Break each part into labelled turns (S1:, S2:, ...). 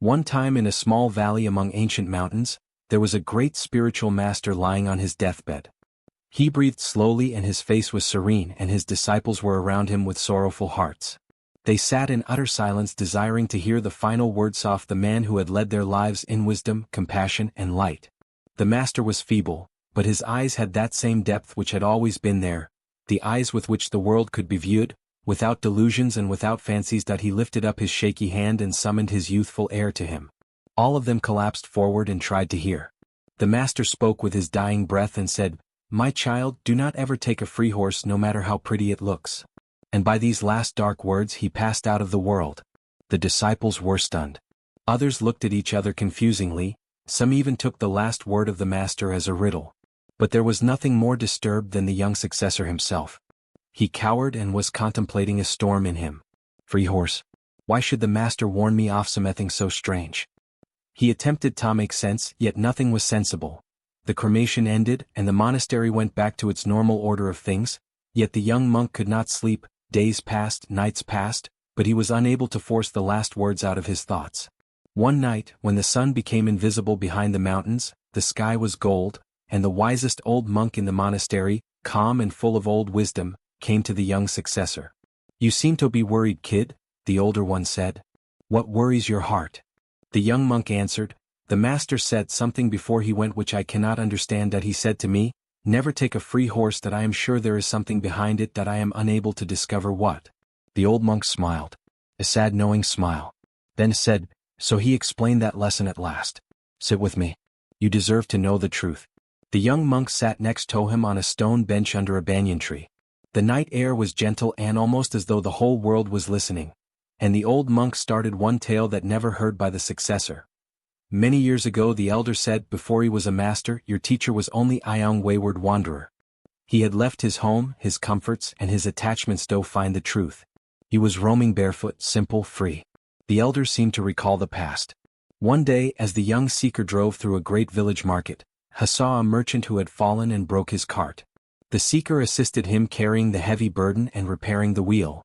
S1: One time in a small valley among ancient mountains, there was a great spiritual master lying on his deathbed. He breathed slowly and his face was serene, and his disciples were around him with sorrowful hearts. They sat in utter silence, desiring to hear the final words of the man who had led their lives in wisdom, compassion, and light. The master was feeble, but his eyes had that same depth which had always been there, the eyes with which the world could be viewed, without delusions and without fancies. That he lifted up his shaky hand and summoned his youthful heir to him. All of them collapsed forward and tried to hear. The master spoke with his dying breath and said, "My child, do not ever take a free horse, no matter how pretty it looks." And by these last dark words he passed out of the world. The disciples were stunned. Others looked at each other confusingly, some even took the last word of the master as a riddle. But there was nothing more disturbed than the young successor himself. He cowered and was contemplating a storm in him. Free horse. Why should the master warn me of something so strange? He attempted to make sense, yet nothing was sensible. The cremation ended, and the monastery went back to its normal order of things, yet the young monk could not sleep. Days passed, nights passed, but he was unable to force the last words out of his thoughts. One night, when the sun became invisible behind the mountains, the sky was gold, and the wisest old monk in the monastery, calm and full of old wisdom, came to the young successor. "You seem to be worried, kid," the older one said. "What worries your heart?" The young monk answered, "The master said something before he went which I cannot understand. That he said to me, 'Never take a free horse,' that I am sure there is something behind it that I am unable to discover what." The old monk smiled. A sad knowing smile. Then said, "So he explained that lesson at last. Sit with me. You deserve to know the truth." The young monk sat next to him on a stone bench under a banyan tree. The night air was gentle and almost as though the whole world was listening. And the old monk started one tale that never heard by the successor. Many years ago the elder said, before he was a master, your teacher was only a young wayward wanderer. He had left his home, his comforts, and his attachments to find the truth. He was roaming barefoot, simple, free. The elder seemed to recall the past. One day, as the young seeker drove through a great village market, he saw a merchant who had fallen and broke his cart. The seeker assisted him carrying the heavy burden and repairing the wheel.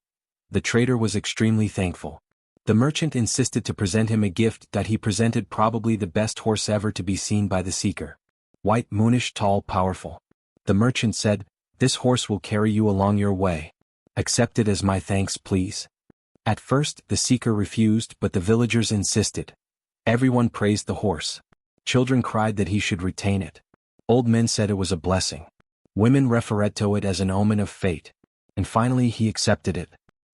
S1: The trader was extremely thankful. The merchant insisted to present him a gift that he presented, probably the best horse ever to be seen by the seeker. White, moonish, tall, powerful. The merchant said, "This horse will carry you along your way. Accept it as my thanks, please." At first, the seeker refused, but the villagers insisted. Everyone praised the horse. Children cried that he should retain it. Old men said it was a blessing. Women referred to it as an omen of fate. And finally he accepted it.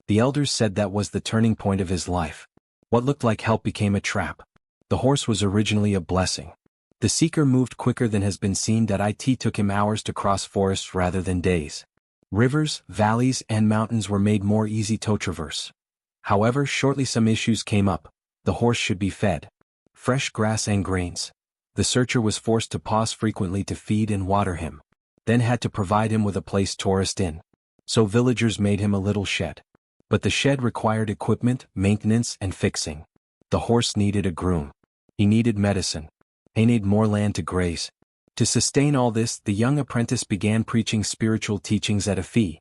S1: The elders said that was the turning point of his life. What looked like help became a trap. The horse was originally a blessing. The seeker moved quicker than has been seen. That it took him hours to cross forests rather than days. Rivers, valleys, and mountains were made more easy to traverse. However, shortly some issues came up. The horse should be fed fresh grass and grains. The searcher was forced to pause frequently to feed and water him. Then had to provide him with a place to rest in. So villagers made him a little shed. But the shed required equipment, maintenance, and fixing. The horse needed a groom. He needed medicine. He needed more land to graze. To sustain all this, the young apprentice began preaching spiritual teachings at a fee.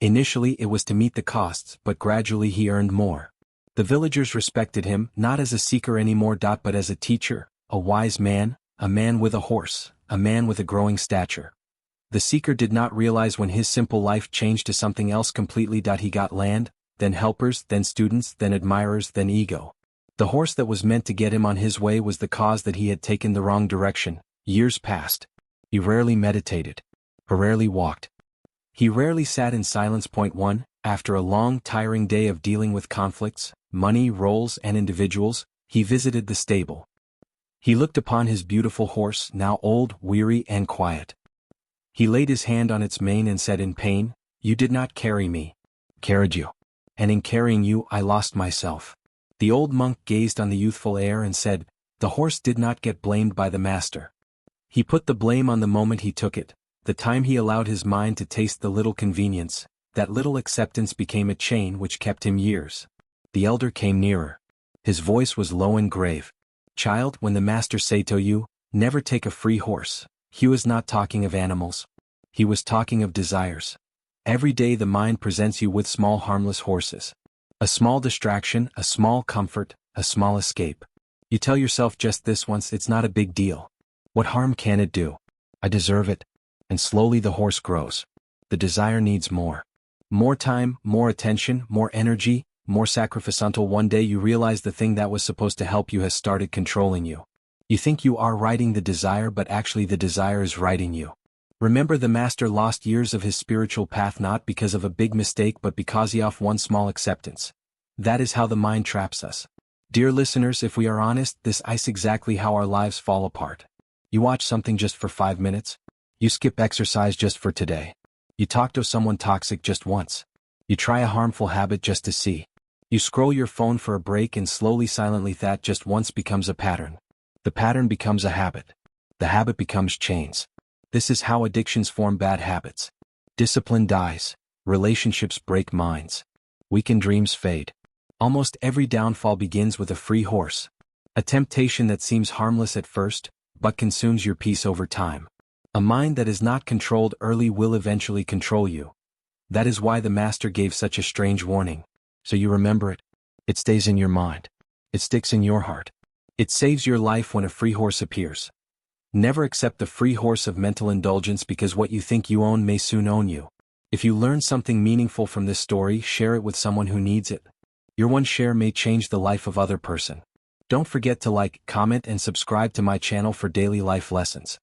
S1: Initially it was to meet the costs, but gradually he earned more. The villagers respected him, not as a seeker anymore, but as a teacher, a wise man, a man with a horse, a man with a growing stature. The seeker did not realize when his simple life changed to something else completely. He got land, then helpers, then students, then admirers, then ego. The horse that was meant to get him on his way was the cause that he had taken the wrong direction. Years passed. He rarely meditated. He rarely walked. He rarely sat in silence. Point 1. After a long, tiring day of dealing with conflicts, money, roles, and individuals, he visited the stable. He looked upon his beautiful horse, now old, weary, and quiet. He laid his hand on its mane and said in pain, "You did not carry me. I carried you. And in carrying you I lost myself." The old monk gazed on the youthful heir and said, "The horse did not get blamed by the master. He put the blame on the moment he took it, the time he allowed his mind to taste the little convenience. That little acceptance became a chain which kept him years." The elder came nearer. His voice was low and grave. "Child, when the master said to you, 'Never take a free horse,' he was not talking of animals. He was talking of desires. Every day the mind presents you with small harmless horses. A small distraction, a small comfort, a small escape. You tell yourself just this once, it's not a big deal. What harm can it do? I deserve it. And slowly the horse grows. The desire needs more. More time, more attention, more energy, more sacrifice until one day you realize the thing that was supposed to help you has started controlling you. You think you are riding the desire, but actually the desire is riding you. Remember, the master lost years of his spiritual path not because of a big mistake but because he of one small acceptance. That is how the mind traps us. Dear listeners, if we are honest, this is exactly how our lives fall apart. You watch something just for 5 minutes. You skip exercise just for today. You talk to someone toxic just once. You try a harmful habit just to see. You scroll your phone for a break, and slowly, silently, that just once becomes a pattern. The pattern becomes a habit. The habit becomes chains. This is how addictions form bad habits. Discipline dies. Relationships break minds. Weakened dreams fade. Almost every downfall begins with a free horse. A temptation that seems harmless at first, but consumes your peace over time. A mind that is not controlled early will eventually control you. That is why the master gave such a strange warning. So you remember it. It stays in your mind. It sticks in your heart. It saves your life when a free horse appears. Never accept the free horse of mental indulgence, because what you think you own may soon own you. If you learn something meaningful from this story, share it with someone who needs it. Your one share may change the life of other person. Don't forget to like, comment, and subscribe to my channel for daily life lessons.